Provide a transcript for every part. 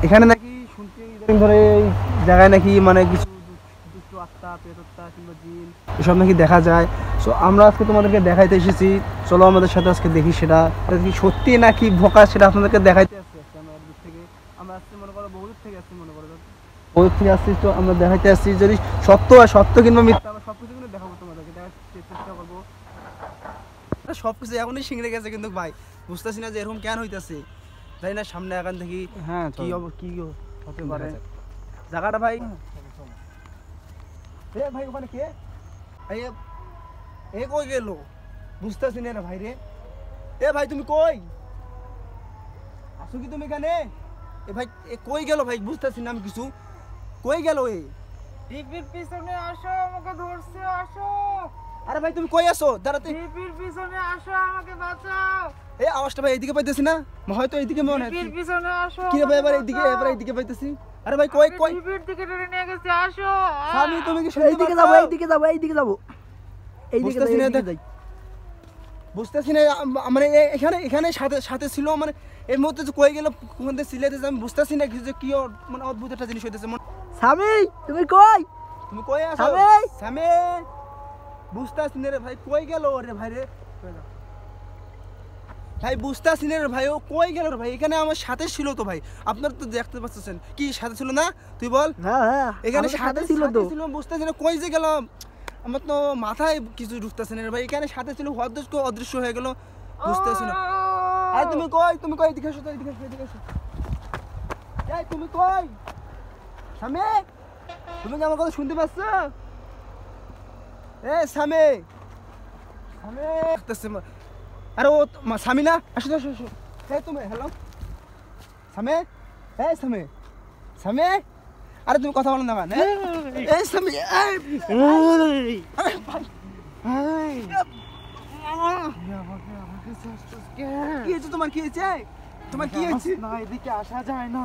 এখানে নাকি শুনতে ইদানিং ধরে এই জায়গায় নাকি মানে কিছু দুষ্ট আত্মা প্রেতাত্মা কিংবা জিন এসব নাকি দেখা যায়। সো আমরা আজকে তোমাদেরকে দেখাইতে এসেছি, চলো আমাদের সাথে আজকে দেখি সেটা কি সত্যি নাকি ভোকা সেটা আপনাদেরকে দেখাইতে আসছি। আজকে আমরা দূর থেকে আমরা আসছি, মনে করো বহুদূর থেকে আসছি, মনে করো বহুদূর থেকে আসছি, তো আমরা দেখাইতে আসছি যদি সত্য হয়, সত্য কিংবা মিথ্যা আমরা সব কিছু কিন্তু দেখাবো তোমাদেরকে, দেখার চেষ্টা করবো। সব কিছু এখনই শিংড়ে গেছে কিন্তু ভাই বুঝতেছি না যে এরকম কেন হইতেছে, তাই না? সামনে এখন দেখি হ্যাঁ কি হতে পারে জায়গাটা ভাই। এ ভাই ওখানে কে এ কই গেল বুঝতেছি না ভাই রে। এ ভাই তুমি কই আসো কি তুমি এখানে? এ ভাই এ কই গেল ভাই বুঝতেছি না আমি কিছু, কই গেল? এ টিভির পিছনে আসো, আমাকে ধরছে, আসো। আরে ভাই তুমি কই আসো? দাঁড়াতে টিভির পিছনে আসো, আমাকে বাঁচাও। এই আওয়াজটা ভাই এইদিকে পাইতেছি না, হয়তো এইদিকে মনে হয়। টিভির পিছনে আসো। কি রে ভাই এবার এইদিকে পাইতেছি। আরে ভাই কই কই টিভির দিকে টেনে নিয়ে গেছে, আসো। স্বামী তুমি কি এইদিকে যাবো, এইদিকে যাবো, এইদিকে যাবো, এইদিকে যাই। বুঝতেছি না মানে এখানে এখানে সাথে সাথে ছিল, মানে এর মধ্যে যে কই গেল কোন দিকে সিলেতেছে আমি বুঝতেছি না যে কি মানে অদ্ভুত একটা জিনিস হইতেছে। স্বামী তুমি কই? তুমি কই আছো স্বামী? বুঝতেছি না রে ভাই কই গেল রে ভাই রে, ভাই বুঝতেছি না রে ভাই ও কই গেল রে ভাই? এখানে আমার সাথে ছিল তো ভাই, আপনারা তো দেখতে পাচ্ছেন কি সাথে ছিল না? তুই বল। হ্যাঁ এখানে সাথে ছিল তো, বুঝতেছি না কই যে গেলাম, আমার তো মাথায় কিছু ঢুকতেছে না রে ভাই। এখানে সাথে ছিল অদৃশ্য হয়ে গেল, বুঝতেছি না। আরে তুমি কই এদিকে এসো তো, এদিকে এসো। এই তুমি কই স্বামী? তুমি কি আমার কথা শুনতে পাচ্ছ? এ স্বামী আরে ও স্বামী না, আসো আসো আসো। এই তুমি হ্যালো স্বামী, এই স্বামী আরে তুমি কথা বলো না কেন? এই স্বামী কি হয়েছে তোমার? কি হয়েছে তোমার? কি হয়েছে? না এদিকে আসা যায় না,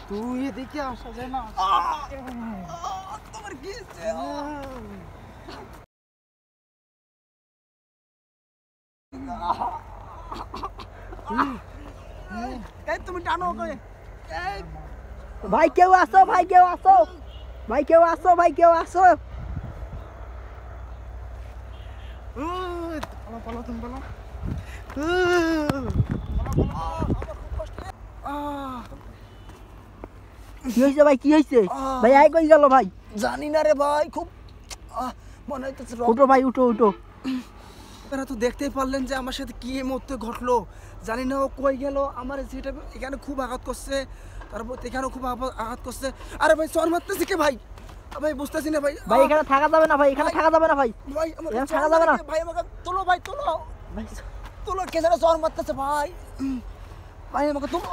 তুই এদিকে আসা যায় না। তোমার কি হয়েছে? এই তুমি টানো করে। ভাই কেউ আসো, ভাই কেউ আসো, ভাই কেউ আসো, ভাই কেউ আসো। পালো তুমি পালো। কি হয়েছে ভাই? কি হয়েছে ভাই? আই কই গেল ভাই? জানি না রে ভাই, খুব মনে হইতেছে। উঠো ভাই, উঠো। আপনারা তো দেখতেই পারলেন যে আমার সাথে কি এই মুহূর্তে ঘটলো, জানি না ও কই গেল। আমার যেটা এখানে খুব আঘাত করছে, তারপর এখানেও খুব আঘাত করছে। আরে ভাই চর মারতেছে কে ভাই? ভাই বুঝতেছি না ভাই। ভাই এখানে থাকা যাবে না ভাই, এখানে থাকা যাবে না ভাই, ভাই এখানে থাকা যাবে না ভাই। আমাকে তোলো ভাই, তোলো কে যেন চর মারতেছে ভাই। ভাই আমাকে তোলো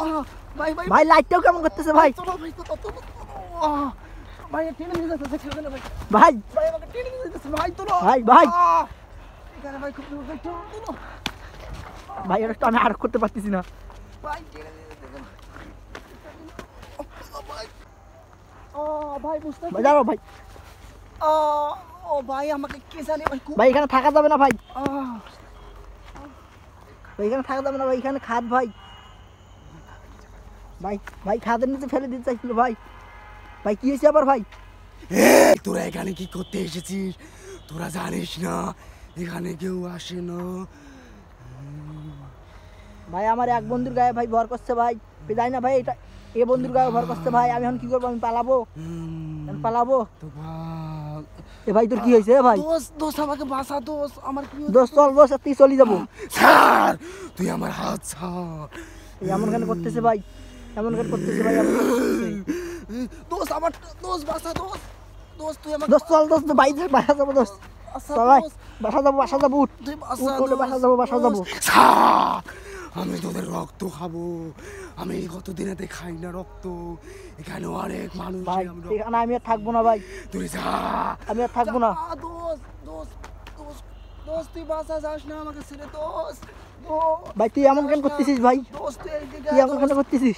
ভাই। ভাই লাইটটাও কেমন করতেছে ভাই? তোলো ভাই, তোলো ভাই। টেনে নিয়ে যাচ্ছে খেলবে না ভাই। ভাই আমাকে টেনে নিয়ে যাচ্ছে ভাই, তোলো ভাই এখানে ভাই খুব তোলো ভাই, এটা তো আমি আর করতে পারতেছি না ভাই। টেনে নিয়ে যাচ্ছে ভাই। ভাই বুঝতে ভাই, যাও ভাই। ও ভাই আমাকে কে জানে ভাই। ভাই এখানে থাকা যাবে না ভাই, ভাই এখানে থাকা যাবে না ভাই, এখানে খাদ ভাই। ভাই খাদের নিচে ফেলে দিতে চাইছিল ভাই। ভাই কি হয়েছে আবার ভাই? তোরা এখানে কি করতে এসেছিস? তোরা জানিস না এখানে কেউ আসে না। ভাই আমার এক বন্ধুর গায়ে ভাই ভর করছে ভাই, যাই না ভাই, এটা এ বন্ধুর গায়ে ভর করছে ভাই। আমি এখন কি করবো? আমি পালাবো। তো ভাগ। এ ভাই তোর কি হয়েছে ভাই? দোস্ত আমাকে বাঁচা দোস্ত। আমার কি দোস্ত চল, দোস্ত তুই চলে যাবো। স্যার তুই আমার হাত ছাড়। এমন কেন করতেছে ভাই? এমন কেন করতেছে ভাই? দোস্ত আমার দোস্ত বাঁচা দোস্ত তুই আমার দোস্ত চল, দোস্ত ভাই বাসা যাবো দোস্ত, চল ভাই বাসা যাবো উঠ, তুই বাসা যাবো। আমি তোদের রক্ত খাবো। আমি কতদিনেতে খাই না রক্ত। এখানে অনেক মানুষ ভাই এখানে আমি আর থাকবো না ভাই, তুই যা। আমি আর থাকবো না। দোস্ত তুই বাঁচা যাস না আমাকে ছেড়ে দোস্ত। ভাই তুই এমন কেন করতেছিস ভাই? তুই এমন কেন করতেছিস?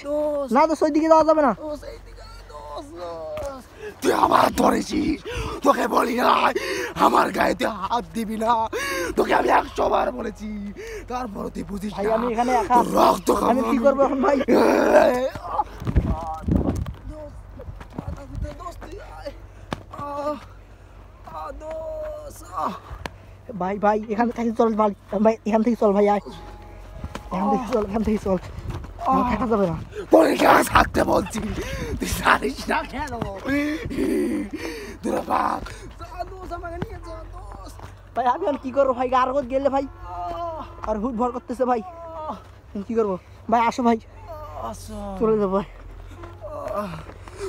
না দোস্ত ওইদিকে যাওয়া যাবে না। তুই আমার ধরেছিস, তোকে বলি না আমার গায়েতে হাত দিবি না, তোকে আমি 100 বার বলেছি, তারপর তুই বুঝিস ভাই আমি এখানে রক্ত আমি কি করবো এখন ভাই? ভাই ভাই এখান থেকে চল ভাই, ভাই এখান থেকে চল ভাই, আয় এখান থেকে চল, এখান থেকে চল, থাকা যাবে না। তোর এখানে থাকতে বলছি, তুই জানিস না কেন? তোরা বাপ দোষ আমাকে নিয়ে যা দোষ। ভাই আমি আর কি করবো ভাই, আর গেলে ভাই আর হুট ভর করতেছে ভাই, কি করবো ভাই? আসো ভাই, চলে যাবো ভাই।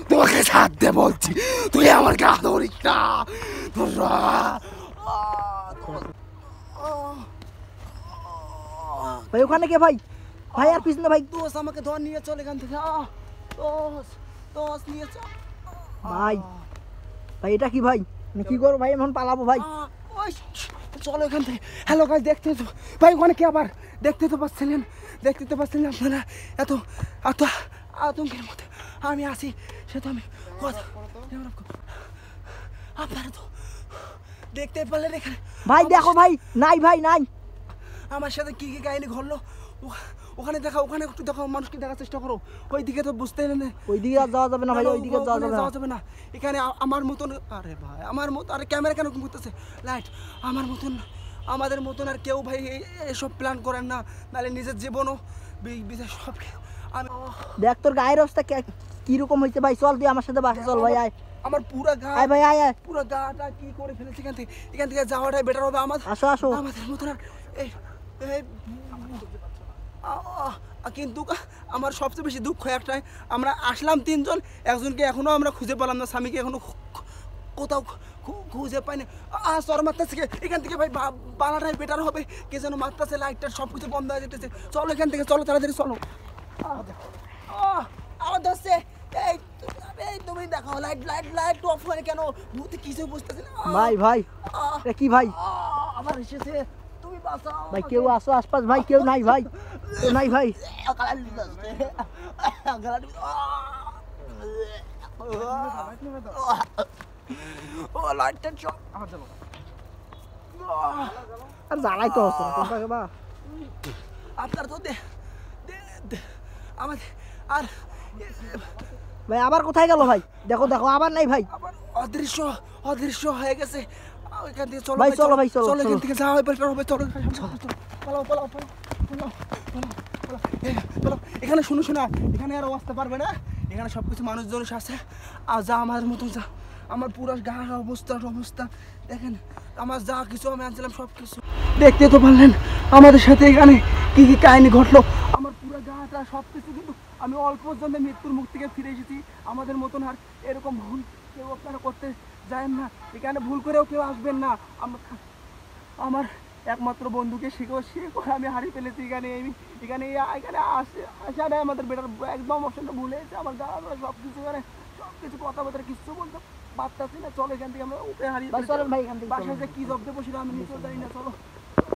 তোমাকে থাকতে বলছি, তুই আমার গা ধরিস না। ভাই ওখানে কে ভাই? ভাই আর পিছনে ভাই। দোষ আমাকে ধর নিয়ে চল এখান থেকে। দোষ দোষ নিয়ে চল ভাই। ভাই এটা কি ভাই? আমি কি করবো ভাই? এখন পালাবো ভাই। চলো এখান থেকে। হ্যালো গাইস, দেখতে তো ভাই ওখানে কি আবার দেখতে তো পাচ্ছিলেন আপনারা এত এত আতঙ্কের মধ্যে আমি আছি, সে তো আমি আপনারা তো দেখতে পারলেন এখানে ভাই দেখো ভাই, নাই ভাই নাই। আমার সাথে কি কি কাহিনী ঘটলো ওখানে দেখা, ওখানে একটু দেখো, মানুষকে দেখার চেষ্টা করো। ওই দিকে তো বুঝতে না, ওই দিকে আর যাওয়া যাবে না ভাই, ওই দিকে যাওয়া যাবে না। এখানে আমার মতন, আরে ভাই আমার মতো, আরে ক্যামেরা কেন ঘুরতেছে লাইট, আমার মতন আমাদের মতন আর কেউ ভাই এসব প্ল্যান করেন না, নাহলে নিজের জীবনও সব আমি দেখ তোর গায়ের অবস্থা কিরকম হয়েছে ভাই। চল তুই আমার সাথে বাসা চল ভাই, আয় আমার পুরো গা, আয় ভাই আয় আয়। পুরো গাটা কি করে ফেলেছে এখান থেকে যাওয়াটাই বেটার হবে আমাদের। আসো আসো। আমাদের মতন আর কিন্তু আমার সবচেয়ে বেশি দুঃখ একটাই, আমরা আসলাম তিনজন, একজনকে এখনো আমরা খুঁজে পেলাম না, স্বামীকে এখনো কোথাও খুঁজে পাইনি। সর মারতেছে এখান থেকে ভাই, বালাটাই বেটার হবে। কে যেন মারতেছে, লাইটটার সব কিছু বন্ধ হয়ে যেতেছে। চলো এখান থেকে, চলো তাড়াতাড়ি চলো। আমার ধরছে, এই তুমি দেখো লাইট লাইট লাইট অফ করে কেন? ভূতে কিছু বুঝতেছি না ভাই ভাই এটা কি ভাই? আমার এসেছে, তুমি বাঁচাও ভাই। কেউ আসো আশপাশ ভাই, কেউ নাই ভাই, কেউ নাই ভাই। ও লাইটটা চল, আর জ্বালাই তো হচ্ছে বা আপনার তো আমাদের আর ভাই। আবার কোথায় গেল ভাই? দেখো দেখো আবার নাই ভাই, আবার অদৃশ্য অদৃশ্য হয়ে গেছে। এখান থেকে চলো ভাই, চলো ভাই, চলো, চলো এখান চলো। থেকে যাওয়া হবে, বেটার হবে। চলো পালাও পালাও পালাও পালাও। এখানে শুনো শোনা, এখানে আর আসতে পারবে না, এখানে সব কিছু মানুষজন আছে। আর যা আমার মতন যা, আমার পুরো গার অবস্থা দেখেন, আমার যা কিছু আমি আনছিলাম সব কিছু দেখতে তো পারলেন। আমাদের সাথে এখানে কি কি কাহিনী ঘটলো, আমার পুরো গাটা সব কিছু, কিন্তু আমি অল্প জন্য মৃত্যুর মুখ থেকে ফিরে এসেছি। আমাদের মতন আর এরকম ভুল কেউ আপনারা করতে যায় না, এখানে ভুল করেও কেউ আসবেন না। আমার একমাত্র বন্ধুকে সে করে আমি হারিয়ে ফেলেছি এখানে। এখানে আসা নেই আমাদের বেটার, একদম অপশনটা ভুলে গেছে। আমার গা সব কিছু, এখানে সব কিছু কথাবার্তা কিছু বলতে পারতাছি না। চলো এখান থেকে আমরা উপরে হারিয়ে ভাই চলেন ভাই এখান থেকে। বাসায় যে কি জব্দে বসে আমি নিজেও জানি না। চলো